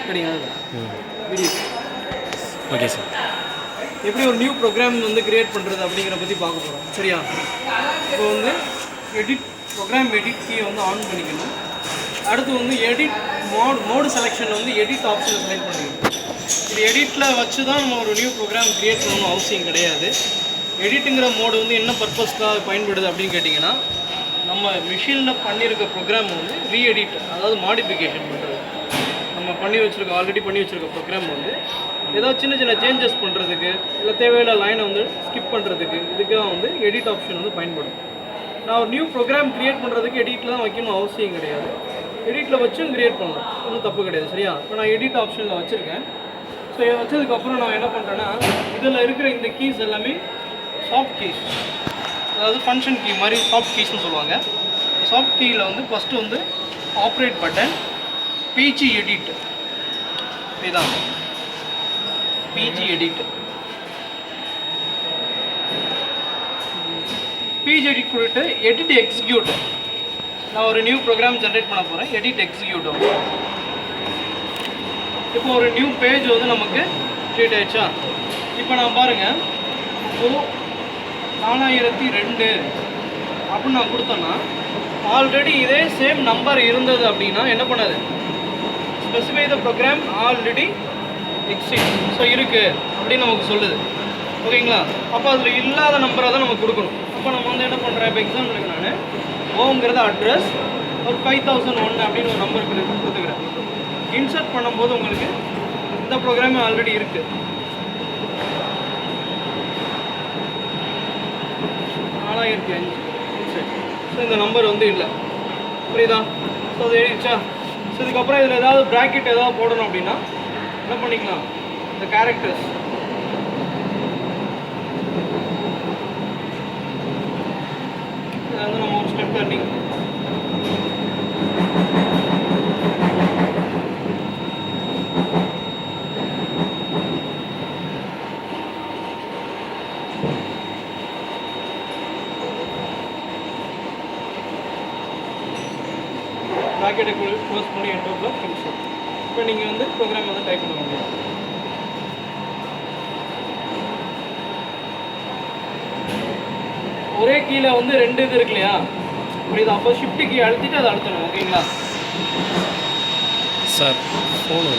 கிடையாது. Video okay sir. எப்படி ஒரு நியூ ப்ரோக்ராம் வந்து கிரியேட் பண்ணுறது அப்படிங்கிற பற்றி பார்க்க போகிறோம். சரியா? இப்போ வந்து ப்ரோக்ராம் எடிட் கீயை வந்து ஆன் பண்ணிக்கணும். அடுத்து வந்து எடிட் மோடு செலெக்ஷனில் வந்து எடிட் ஆப்ஷனை செலக்ட் பண்ணிக்கணும். இது எடிட்டில் வச்சு தான் நம்ம ஒரு நியூ ப்ரோக்ராம் க்ரியேட் பண்ணணும் அவசியம் கிடையாது. எடிட்டுங்கிற மோடு வந்து என்ன பர்பஸ்க்காக பயன்படுது அப்படின்னு கேட்டிங்கன்னா, நம்ம மிஷினில் பண்ணியிருக்க ப்ரோக்ராம் வந்து ரீஎடிட், அதாவது மாடிஃபிகேஷன் பண்ணுறது. நம்ம ஆல்ரெடி பண்ணி வச்சுருக்க ப்ரோக்ராம் வந்து ஏதாவது சின்ன சின்ன சேஞ்சஸ் பண்ணுறதுக்கு, இல்லை தேவையில்லை லைனை வந்து ஸ்கிப் பண்ணுறதுக்கு, இதுக்காக வந்து எடிட் ஆப்ஷன் வந்து பயன்படும். நான் ஒரு நியூ ப்ரோக்ராம் க்ரியேட் பண்ணுறதுக்கு எடிட்டில் தான் வைக்கணும் அவசியம் கிடையாது. எடிட்டில் வச்சும் க்ரியேட் பண்ணலாம், ஒன்றும் தப்பு கிடையாது. சரியா? இப்போ நான் எடிட் ஆப்ஷனில் வச்சுருக்கேன். ஸோ இதை வச்சதுக்கப்புறம் நான் என்ன பண்ணுறேன்னா, இதில் இருக்கிற இந்த கீஸ் எல்லாமே சாஃப்ட் கீஸ், அதாவது ஃபங்க்ஷன் கீ மாதிரி சாஃப்ட் கீஸ்னு சொல்லுவாங்க. சாஃப்ட் கீயில் வந்து ஃபஸ்ட்டு வந்து ஆப்ரேட் பட்டன், பிஜி எடிட், இதுதான் பிஜி எடிட். பிஜி எடிட் கொடுத்து எடிட் எக்ஸிக்யூட். நான் ஒரு நியூ ப்ரோக்ராம் ஜென்ரேட் பண்ண போகிறேன். எடிட் எக்ஸிக்யூட் ஆகும். இப்போ ஒரு நியூ பேஜ் வந்து நமக்கு க்ரியேட் ஆகிடுச்சா? இப்போ நான் பாருங்கள், இப்போது 4002 அப்படின்னு நான் கொடுத்தேன்னா, ஆல்ரெடி இதே சேம் நம்பர் இருந்தது அப்படின்னா என்ன பண்ணாது, specify the program already exist, so இருக்குது அப்படின்னு நமக்கு சொல்லுது. ஓகேங்களா? அப்போ அதில் இல்லாத நம்பரை தான் நம்ம கொடுக்கணும். அப்போ நம்ம வந்து என்ன பண்ணுறேன், இப்போ எக்ஸாம்பிளுக்கு நான் ஓங்கிறத அட்ரஸ் ஒரு 5001 அப்படின்னு ஒரு நம்பர் கொடுத்துக்கிறேன். இன்சர்ட் பண்ணும்போது உங்களுக்கு இந்த ப்ரோக்ராமே ஆல்ரெடி இருக்குது. 4005 இன்சர்ட். ஸோ இந்த நம்பர் வந்து இல்லை. புரியுதா? ஸோ அது எழுதிச்சா? ஸோ இதுக்கப்புறம் இதில் ஏதாவது ப்ராக்கெட் ஏதாவது போடணும் அப்படின்னா என்ன பண்ணிக்கலாம், இந்த கேரக்டர்ஸ் இதை வந்து நம்ம ஒரு ஸ்டெப் லர்னிங் ப்ராக்கெட்டை க்ளோஸ் பண்ணி என்டர்ல ஃபினிஷ். இப்போ நீங்கள் வந்து ப்ரோக்ராம் வந்து டைப் பண்ண முடியும். ஒரே கீழே வந்து 2 இது இருக்கு இல்லையா? புரியுதா? அப்போ ஷிஃப்ட் கீ அழுத்திட்டு அதை அழுத்தணும். ஓகேங்களா சார்? ஃபோன்